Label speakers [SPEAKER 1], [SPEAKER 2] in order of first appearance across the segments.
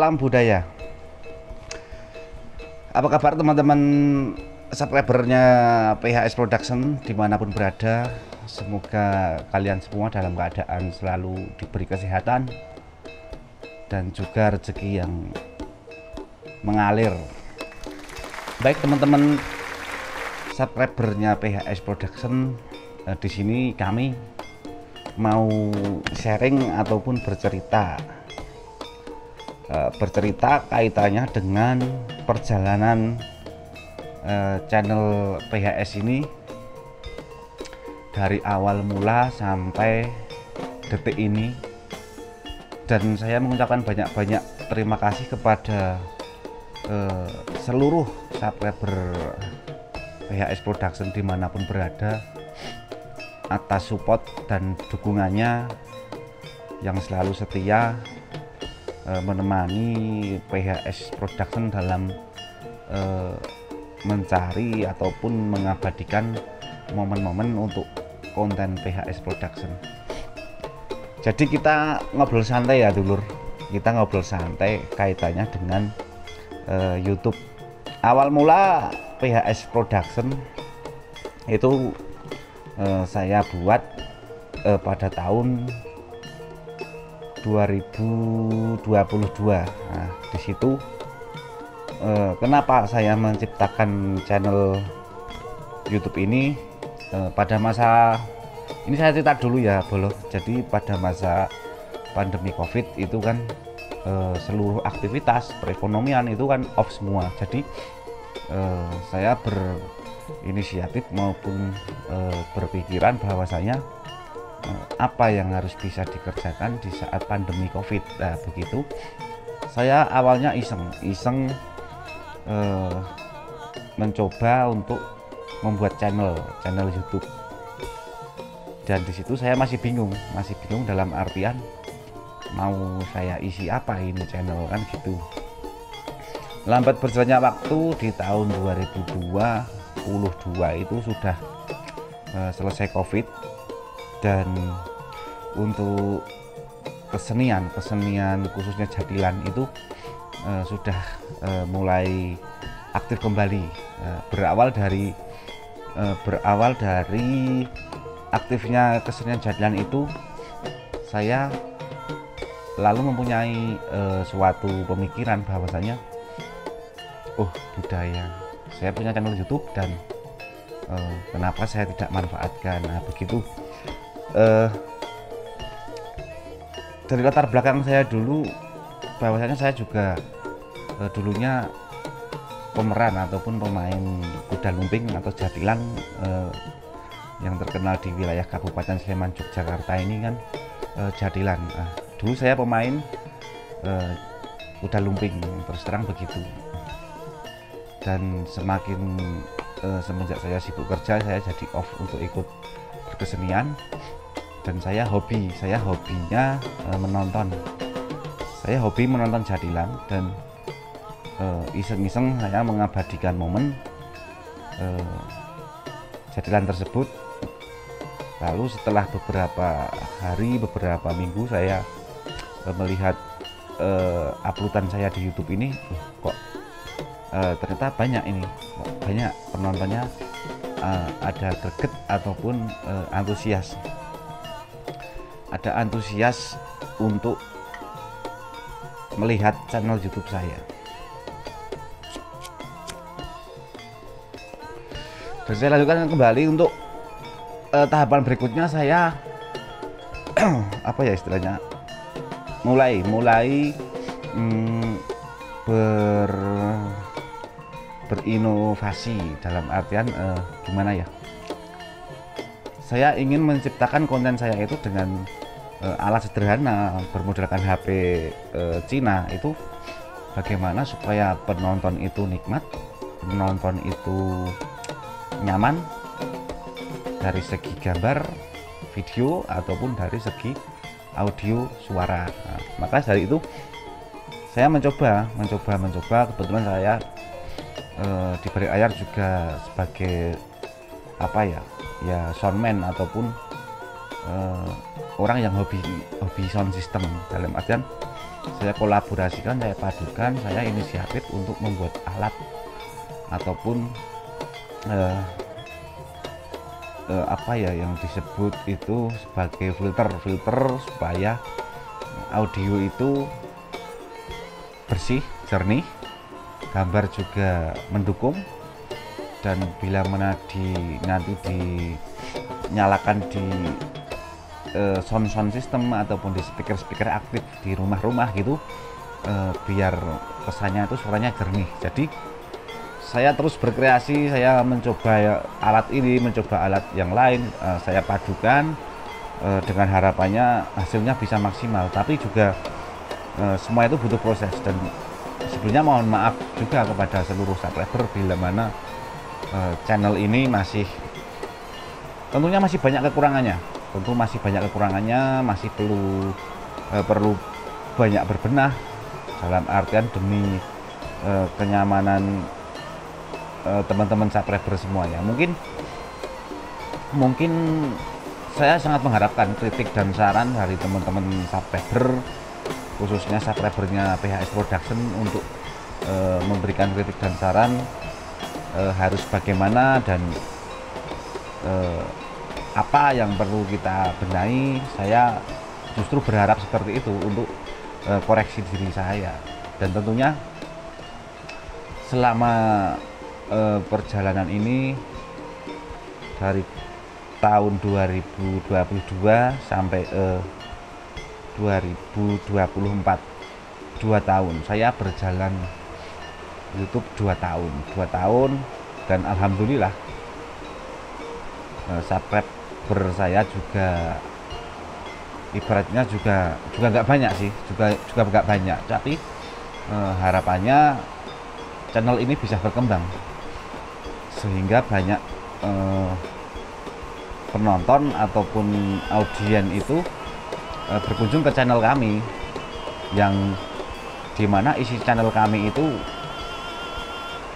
[SPEAKER 1] salam budaya. Apa kabar teman-teman subscribernya PHS Production dimanapun berada? Semoga kalian semua dalam keadaan selalu diberi kesehatan dan juga rezeki yang mengalir. Baik teman-teman subscribernya PHS Production, di sini kami mau sharing ataupun bercerita kaitannya dengan perjalanan channel PHS ini dari awal mula sampai detik ini, dan saya mengucapkan banyak-banyak terima kasih kepada seluruh subscriber PHS Production dimanapun berada atas support dan dukungannya yang selalu setia menemani PHS Production dalam mencari ataupun mengabadikan momen-momen untuk konten PHS Production. Jadi kita ngobrol santai ya dulur, kita ngobrol santai kaitannya dengan YouTube. Awal mula PHS Production itu saya buat pada tahun 2022. Nah, di situ kenapa saya menciptakan channel YouTube ini pada masa ini, saya cerita dulu ya bolo. Jadi pada masa pandemi COVID itu kan seluruh aktivitas perekonomian itu kan off semua. Jadi saya berinisiatif maupun berpikiran bahwasanya apa yang harus bisa dikerjakan di saat pandemi COVID. Nah, begitu saya awalnya iseng mencoba untuk membuat channel YouTube, dan di situ saya masih bingung dalam artian mau saya isi apa ini channel kan gitu. Lambat berjalannya waktu, di tahun 2022 itu sudah selesai COVID, dan untuk kesenian khususnya jadilan itu sudah mulai aktif kembali. Berawal dari aktifnya kesenian jadilan itu, saya lalu mempunyai suatu pemikiran bahwasanya budaya, saya punya channel YouTube dan kenapa saya tidak manfaatkan. Nah, begitu. Dari latar belakang saya dulu, bahwasanya saya juga dulunya pemeran ataupun pemain kuda lumping atau jadilan yang terkenal di wilayah Kabupaten Sleman, Yogyakarta ini kan jadilan. Dulu saya pemain kuda lumping, terus terang begitu. Dan semakin semenjak saya sibuk kerja, saya jadi off untuk ikut berkesenian, dan saya hobinya menonton. Saya hobi menonton jadilan, dan iseng-iseng saya mengabadikan momen jadilan tersebut. Lalu setelah beberapa hari, beberapa minggu, saya melihat uploadan saya di YouTube ini, kok ternyata banyak penontonnya, ada greget ataupun antusias. Ada antusias untuk melihat channel YouTube saya. Dan saya lanjutkan kembali untuk tahapan berikutnya. Saya apa ya istilahnya, mulai berinovasi dalam artian gimana ya, saya ingin menciptakan konten saya itu dengan alat sederhana bermodalkan HP Cina. Itu bagaimana supaya penonton itu nikmat, penonton itu nyaman dari segi gambar, video, ataupun dari segi audio suara. Nah, maka dari itu saya mencoba. Kebetulan saya diberi ayar juga sebagai apa ya soundman ataupun orang yang hobi sound system, dalam artian saya kolaborasikan, saya padukan, saya inisiatif untuk membuat alat ataupun apa ya yang disebut itu sebagai filter supaya audio itu bersih, jernih, gambar juga mendukung, dan bila mana nanti dinyalakan di sound system ataupun di speaker aktif di rumah-rumah gitu, biar kesannya itu suaranya jernih. Jadi saya terus berkreasi, saya mencoba alat ini, mencoba alat yang lain, saya padukan dengan harapannya hasilnya bisa maksimal. Tapi juga semua itu butuh proses, dan sebelumnya mohon maaf juga kepada seluruh subscriber bila mana channel ini tentunya masih banyak kekurangannya. Masih perlu banyak berbenah dalam artian demi kenyamanan teman-teman subscriber semuanya. Mungkin saya sangat mengharapkan kritik dan saran dari teman-teman subscriber, khususnya subscribernya PHS Production, untuk memberikan kritik dan saran harus bagaimana dan apa yang perlu kita benahi. Saya justru berharap seperti itu untuk koreksi diri saya. Dan tentunya selama perjalanan ini dari tahun 2022 sampai 2024, 2 tahun saya berjalan YouTube, 2 tahun, dan alhamdulillah subscriber saya juga ibaratnya juga nggak banyak sih, juga nggak banyak, tapi harapannya channel ini bisa berkembang sehingga banyak penonton ataupun audien itu berkunjung ke channel kami, yang dimana isi channel kami itu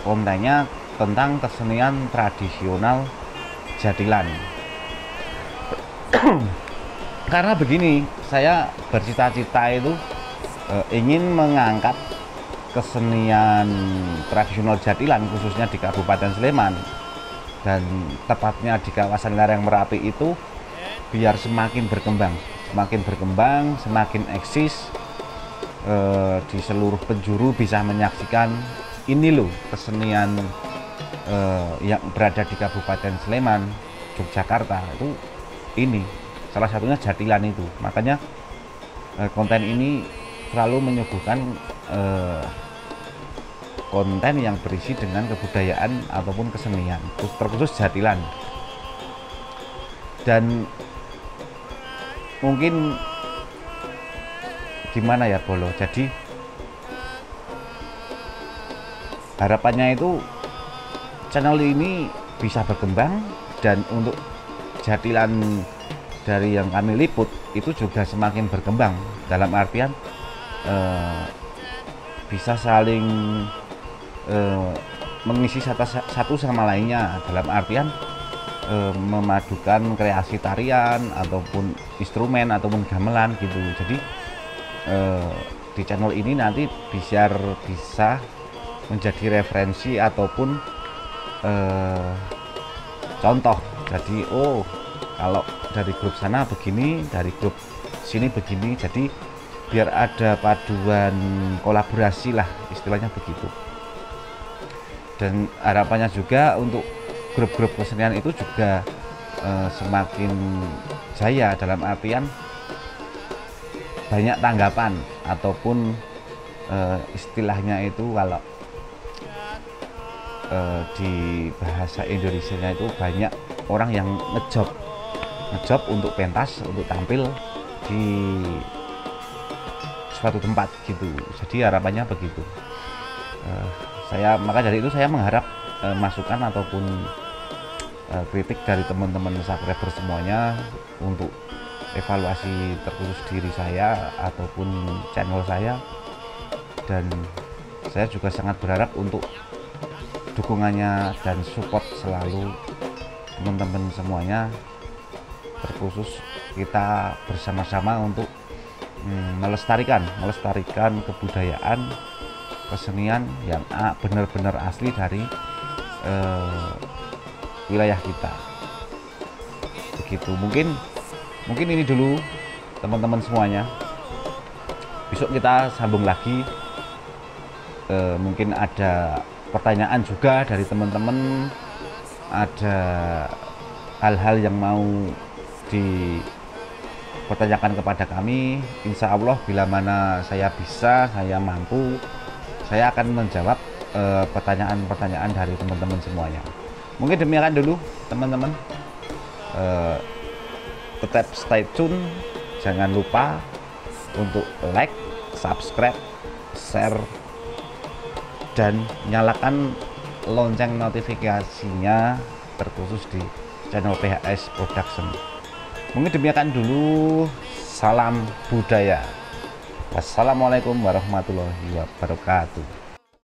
[SPEAKER 1] kontennya tentang kesenian tradisional Jatilan. Karena begini, saya bercita-cita itu ingin mengangkat kesenian tradisional Jatilan, khususnya di Kabupaten Sleman dan tepatnya di kawasan lereng Merapi itu, biar semakin berkembang, semakin eksis, di seluruh penjuru bisa menyaksikan ini loh kesenian yang berada di Kabupaten Sleman, Yogyakarta itu, ini salah satunya Jatilan itu. Makanya konten ini selalu menyuguhkan konten yang berisi dengan kebudayaan ataupun kesenian, terkhusus Jatilan. Dan mungkin gimana ya Bolo, jadi harapannya itu channel ini bisa berkembang, dan untuk Jatilan dari yang kami liput itu juga semakin berkembang, dalam artian bisa saling mengisi satu sama lainnya, dalam artian memadukan kreasi tarian ataupun instrumen ataupun gamelan gitu. Jadi di channel ini nanti bisa menjadi referensi ataupun contoh. Jadi kalau dari grup sana begini, dari grup sini begini, jadi biar ada paduan kolaborasi lah, istilahnya begitu. Dan harapannya juga untuk grup-grup kesenian itu juga semakin jaya, dalam artian banyak tanggapan ataupun istilahnya itu kalau di bahasa Indonesianya itu banyak orang yang ngejob untuk pentas, untuk tampil di suatu tempat gitu. Jadi harapannya begitu. Maka dari itu saya mengharap masukan ataupun kritik dari teman-teman subscriber semuanya untuk evaluasi terkhusus diri saya ataupun channel saya. Dan saya juga sangat berharap untuk dukungannya dan support selalu teman-teman semuanya, terkhusus kita bersama-sama untuk melestarikan kebudayaan, kesenian yang benar-benar asli dari wilayah kita. Begitu. Mungkin ini dulu teman-teman semuanya. Besok kita sambung lagi. Mungkin ada pertanyaan juga dari teman-teman, ada hal-hal yang mau dipertanyakan kepada kami. Insya Allah bila mana saya bisa, saya mampu, saya akan menjawab pertanyaan-pertanyaan dari teman-teman semuanya. Mungkin demikian dulu teman-teman. Tetap stay tune, jangan lupa untuk like, subscribe, share, dan nyalakan lonceng notifikasinya terkhusus di channel PHS Production. Mungkin demikian dulu. Salam budaya. Wassalamualaikum warahmatullahi wabarakatuh.